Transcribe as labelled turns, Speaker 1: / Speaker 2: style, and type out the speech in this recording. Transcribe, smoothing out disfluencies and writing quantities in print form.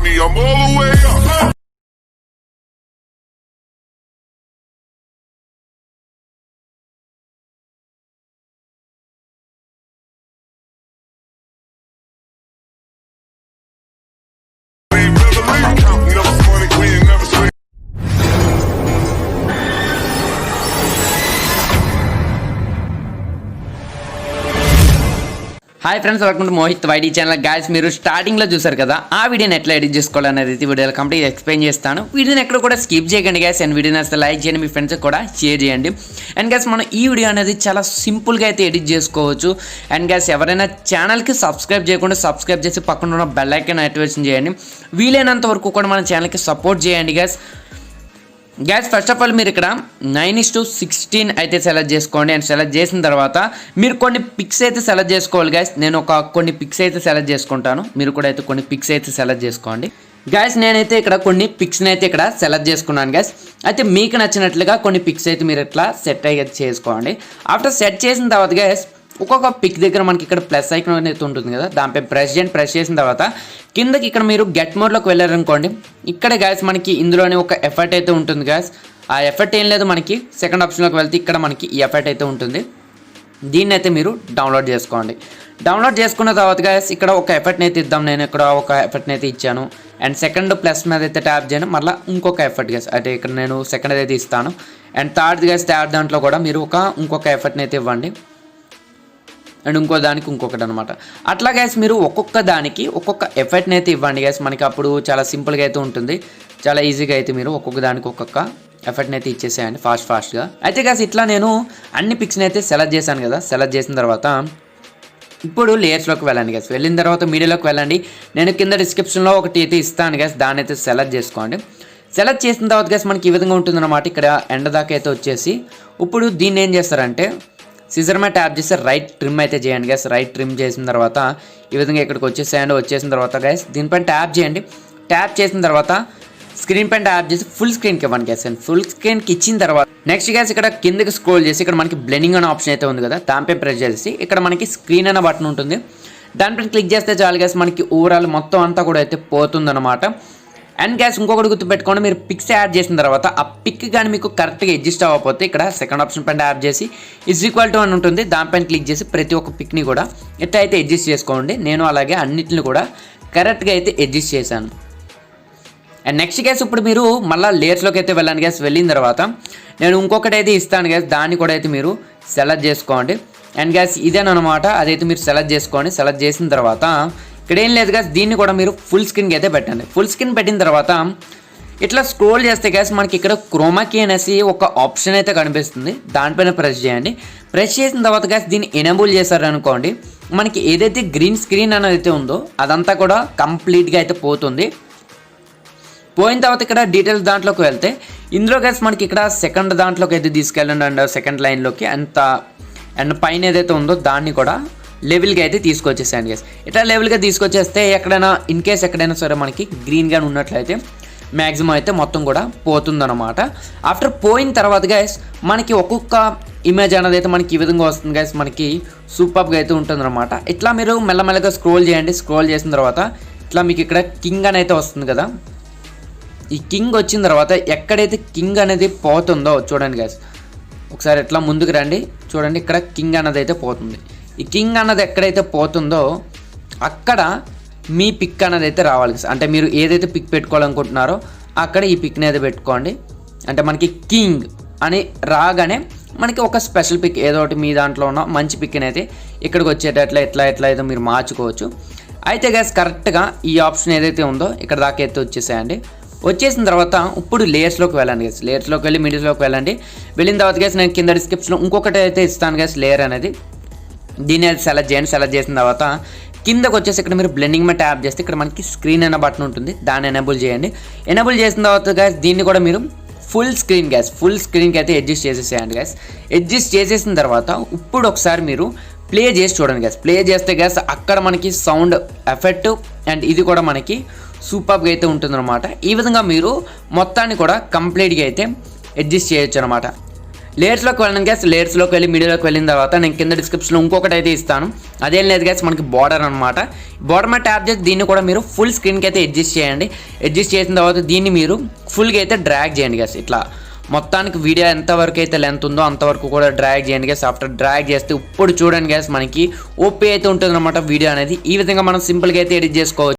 Speaker 1: I'm all the way up.
Speaker 2: Hi friends, welcome to Mohit YD channel. Guys, మీరు స్టార్టింగ్లో చూసారు కదా, ఆ వీడియోని ఎట్లా ఎడిట్ చేసుకోవాలనేది వీడియోలో కంప్లీట్ ఎక్స్ప్లెయిన్ చేస్తాను. వీడియోని ఎక్కడ కూడా స్కిప్ చేయకండి గాయ్స్. అండ్ వీడియోని అసలు లైక్ చేయండి, మీ ఫ్రెండ్స్కి కూడా షేర్ చేయండి. అండ్ గాయ్స్, మనం ఈ వీడియో అనేది చాలా సింపుల్గా అయితే ఎడిట్ చేసుకోవచ్చు. అండ్ గాయ్స్, ఎవరైనా ఛానల్కి సబ్స్క్రైబ్ చేయకుండా సబ్స్క్రైబ్ చేసి పక్కన ఉన్న బెల్ ఐకాన్ యాక్టివేషన్ చేయండి. వీలైనంత వరకు కూడా మన ఛానల్కి సపోర్ట్ చేయండి గాయ్స్. ఫస్ట్ ఆఫ్ ఆల్ మీరు ఇక్కడ 9:16 అయితే సెలెక్ట్ చేసుకోండి. అండ్ సెలెక్ట్ చేసిన తర్వాత మీరు కొన్ని పిక్స్ అయితే సెలెక్ట్ చేసుకోవాలి గాయస్. నేను కొన్ని పిక్స్ అయితే సెలెక్ట్ చేసుకుంటాను, మీరు కూడా అయితే కొన్ని పిక్స్ అయితే సెలెక్ట్ చేసుకోండి. గాయస్, నేనైతే ఇక్కడ కొన్ని పిక్స్ని అయితే ఇక్కడ సెలెక్ట్ చేసుకున్నాను గాయస్. అయితే మీకు నచ్చినట్లుగా కొన్ని పిక్స్ అయితే మీరు ఇట్లా సెట్ అయితే చేసుకోండి. ఆఫ్టర్ సెట్ చేసిన తర్వాత గాయస్, ఒక్కొక్క పిక్ దగ్గర మనకి ఇక్కడ ప్లస్ ఐకాన్ అయితే ఉంటుంది కదా, దానిపై ప్రెస్ చేసిన తర్వాత కిందకి ఇక్కడ మీరు గెట్ మోడ్లోకి వెళ్ళారనుకోండి. ఇక్కడ గాయస్ మనకి ఇందులోనే ఒక ఎఫర్ట్ అయితే ఉంటుంది గాయస్. ఆ ఎఫర్ట్ ఏం లేదు, మనకి సెకండ్ ఆప్షన్లోకి వెళ్తే ఇక్కడ మనకి ఈ ఎఫర్ట్ అయితే ఉంటుంది. దీన్ని అయితే మీరు డౌన్లోడ్ చేసుకోండి. డౌన్లోడ్ చేసుకున్న తర్వాత గాయస్, ఇక్కడ ఒక ఎఫర్ట్ని అయితే ఇద్దాం. నేను ఇక్కడ ఒక ఎఫర్ట్ని అయితే ఇచ్చాను. అండ్ సెకండ్ ప్లస్ మీద అయితే ట్యాప్ చేయను, మళ్ళీ ఇంకొక ఎఫర్ట్ గాయస్. అంటే ఇక్కడ నేను సెకండ్ అయితే ఇస్తాను. అండ్ థర్డ్ గాయస్, థర్డ్ దాంట్లో కూడా మీరు ఇంకొక ఎఫర్ట్ని అయితే ఇవ్వండి. అండ్ ఇంకో దానికి ఇంకొకటి అనమాట. అట్లా గైస్ మీరు ఒక్కొక్క దానికి ఒక్కొక్క ఎఫర్ట్ని అయితే ఇవ్వండి గైస్. మనకి అప్పుడు చాలా సింపుల్గా అయితే ఉంటుంది, చాలా ఈజీగా అయితే మీరు ఒక్కొక్క దానికి ఒక్కొక్క ఎఫర్ట్ని అయితే ఇచ్చేసేయండి ఫాస్ట్గా. అయితే గైస్, ఇట్లా నేను అన్ని పిక్స్ని అయితే సెలెక్ట్ చేశాను కదా. సెలెక్ట్ చేసిన తర్వాత ఇప్పుడు లేయర్స్లోకి వెళ్ళండి గైస్. వెళ్ళిన తర్వాత మీడియాలోకి వెళ్ళండి. నేను కింద డిస్క్రిప్షన్లో ఒకటి అయితే ఇస్తాను గైస్, దాన్ని అయితే సెలెక్ట్ చేసుకోండి. సెలెక్ట్ చేసిన తర్వాత గైస్ మనకి ఈ విధంగా ఉంటుందన్నమాట. ఇక్కడ ఎండ్ దాకా అయితే వచ్చేసి ఇప్పుడు దీన్ని ఏం చేస్తారంటే సిజర్ మీద ట్యాప్ చేస్తే రైట్ ట్రిమ్ అయితే చేయండి గైస్. రైట్ ట్రిమ్ చేసిన తర్వాత ఈ విధంగా ఇక్కడికి వచ్చేసేయండి. వచ్చేసిన తర్వాత గైస్ దీనిపైన ట్యాప్ చేయండి. ట్యాప్ చేసిన తర్వాత స్క్రీన్ పైన ట్యాప్ చేసి ఫుల్ స్క్రీన్కి ఇవ్వండి గైస్. అండ్ ఫుల్ స్క్రీన్కి ఇచ్చిన తర్వాత నెక్స్ట్ గైస్ ఇక్కడ కిందకి స్క్రోల్ చేసి ఇక్కడ మనకి బ్లెండింగ్ అనే ఆప్షన్ అయితే ఉంది కదా, దానిపై ప్రెస్ చేసి ఇక్కడ మనకి స్క్రీన్ అనే బటన్ ఉంటుంది, దానిపైన క్లిక్ చేస్తే చాలు గైస్ మనకి ఓవరాల్ మొత్తం అంతా కూడా అయితే పోతుందన్నమాట. అండ్ గ్యాస్ ఇంకొకటి గుర్తుపెట్టుకోండి, మీరు పిక్స్ యాడ్ చేసిన తర్వాత ఆ పిక్ కానీ మీకు కరెక్ట్గా అడ్జస్ట్ అవ్వకపోతే ఇక్కడ సెకండ్ ఆప్షన్ పైన యాడ్ చేసి =1 అని ఉంటుంది, దానిపైన క్లిక్ చేసి ప్రతి ఒక్క పిక్ని కూడా ఎట్లా అయితే అడ్జస్ట్ చేసుకోండి. నేను అలాగే అన్నిటిని కూడా కరెక్ట్గా అయితే అడ్జస్ట్ చేశాను. అండ్ నెక్స్ట్ గ్యాస్ ఇప్పుడు మీరు మళ్ళీ లేయర్స్లోకి అయితే వెళ్ళండి గ్యాస్. వెళ్ళిన తర్వాత నేను ఇంకొకటి అయితే ఇస్తాను గ్యాస్, దాన్ని కూడా అయితే మీరు సెలెక్ట్ చేసుకోండి. అండ్ గ్యాస్ ఇదేనమాట, అదైతే మీరు సెలెక్ట్ చేసుకోండి. సెలెక్ట్ చేసిన తర్వాత ఇక్కడ ఏం లేదు గ్యాస్, దీన్ని కూడా మీరు ఫుల్ స్క్రీన్కి అయితే పెట్టండి. ఫుల్ స్క్రీన్ పెట్టిన తర్వాత ఇట్లా స్క్రోల్ చేస్తే గ్యాస్ మనకి ఇక్కడ క్రోమాకీ అనేసి ఒక ఆప్షన్ అయితే కనిపిస్తుంది, దానిపైన ప్రెస్ చేయండి. ప్రెస్ చేసిన తర్వాత గ్యాస్ దీన్ని ఎనేబుల్ చేశారనుకోండి, మనకి ఏదైతే గ్రీన్ స్క్రీన్ అనేది అయితే ఉందో అదంతా కూడా కంప్లీట్గా అయితే పోతుంది. పోయిన తర్వాత ఇక్కడ డీటెయిల్స్ దాంట్లోకి వెళ్తే ఇందులో గ్యాస్ మనకి ఇక్కడ సెకండ్ దాంట్లోకి అయితే తీసుకెళ్ళండి. అండ్ సెకండ్ లైన్లోకి అండ్ పైన ఏదైతే ఉందో దాన్ని కూడా లెవెల్గా అయితే తీసుకొచ్చేసాను గైస్. ఇట్లా లెవెల్గా తీసుకొచ్చేస్తే ఎక్కడైనా ఇన్ కేస్ ఎక్కడైనా సరే మనకి గ్రీన్గా ఉన్నట్లయితే మ్యాక్సిమం అయితే మొత్తం కూడా పోతుందన్నమాట. ఆఫ్టర్ పోయిన తర్వాత గైస్ మనకి ఒక్కొక్క ఇమేజ్ అనేది అయితే మనకి ఈ విధంగా వస్తుంది గైస్, మనకి సూపర్గా అయితే ఉంటుందన్నమాట. ఇట్లా మీరు మెల్లమెల్లగా స్క్రోల్ చేయండి. స్క్రోల్ చేసిన తర్వాత ఇట్లా మీకు ఇక్కడ కింగ్ అని అయితే వస్తుంది కదా. ఈ కింగ్ వచ్చిన తర్వాత ఎక్కడైతే కింగ్ అనేది పోతుందో చూడండి గైస్, ఒకసారి ఎట్లా ముందుకు రండి. చూడండి ఇక్కడ కింగ్ అన్నది అయితే పోతుంది. ఈ కింగ్ అన్నది ఎక్కడైతే పోతుందో అక్కడ మీ పిక్ అన్నది అయితే రావాలి. అంటే మీరు ఏదైతే పిక్ పెట్టుకోవాలనుకుంటున్నారో అక్కడ ఈ పిక్ని అయితే పెట్టుకోండి. అంటే మనకి కింగ్ అని రాగానే మనకి ఒక స్పెషల్ పిక్ ఏదో ఒకటి మీ దాంట్లో ఉన్న మంచి పిక్ని అయితే ఇక్కడికి వచ్చేటట్లా ఎట్లా అయితే మీరు మార్చుకోవచ్చు. అయితే గైస్ కరెక్ట్గా ఈ ఆప్షన్ ఏదైతే ఉందో ఇక్కడ దాకా అయితే వచ్చేసేయండి. వచ్చేసిన తర్వాత ఇప్పుడు లేయర్స్లోకి వెళ్ళండి గైస్. లేయర్స్లోకి వెళ్ళి మీడియాలోకి వెళ్ళండి. వెళ్ళిన తర్వాత గైస్ నేను కింద డిస్క్రిప్షన్లో ఇంకొకటి అయితే ఇస్తాను గైస్, లేయర్ అనేది. దీన్ని అయితే సెలెక్ట్ చేయండి. సెలెక్ట్ చేసిన తర్వాత కిందకు వచ్చేసి ఇక్కడ మీరు బ్లెండింగ్ మీద ట్యాప్ చేస్తే ఇక్కడ మనకి స్క్రీన్ అనే బటన్ ఉంటుంది, దాన్ని ఎనేబుల్ చేయండి. ఎనేబుల్ చేసిన తర్వాత గైస్ దీన్ని కూడా మీరు ఫుల్ స్క్రీన్కి అయితే అడ్జస్ట్ చేసేసేయండి గైస్. అడ్జస్ట్ చేసేసిన తర్వాత ఇప్పుడు ఒకసారి మీరు ప్లే చేసి చూడండి గైస్. ప్లే చేస్తే గైస్ అక్కడ మనకి సౌండ్ ఎఫెక్ట్ అండ్ ఇది కూడా మనకి సూపర్గా అయితే ఉంటుందన్నమాట. ఈ విధంగా మీరు మొత్తాన్ని కూడా కంప్లీట్గా అయితే అడ్జస్ట్ చేయొచ్చు అనమాట. లేయర్స్లోకి వెళ్ళండి గ్యాస్. లేయర్స్లోకి వెళ్ళి మీడియాలోకి వెళ్ళిన తర్వాత నేను కింద డిస్క్రిప్షన్లో ఇంకొకటి అయితే ఇస్తాను. అదేం లేదు గ్యాస్, మనకి బార్డర్ అనమాట. బార్డర్ మీద ట్యాప్ చేసి దీన్ని కూడా మీరు ఫుల్ స్క్రీన్కి అయితే అడ్జస్ట్ చేయండి. అడ్జస్ట్ చేసిన తర్వాత దీన్ని మీరు ఫుల్గా అయితే డ్రాగ్ చేయండి గ్యాస్. ఇట్లా మొత్తానికి వీడియో ఎంతవరకు అయితే లెంత్ ఉందో అంతవరకు కూడా డ్రాగ్ చేయండి గ్యాస్. ఆఫ్టర్ డ్రాగ్ చేస్తే ఇప్పుడు చూడండి గ్యాస్, మనకి ఓపీ అయితే ఉంటుంది అనమాట వీడియో అనేది. ఈ విధంగా మనం సింపుల్గా అయితే ఎడిట్ చేసుకోవచ్చు.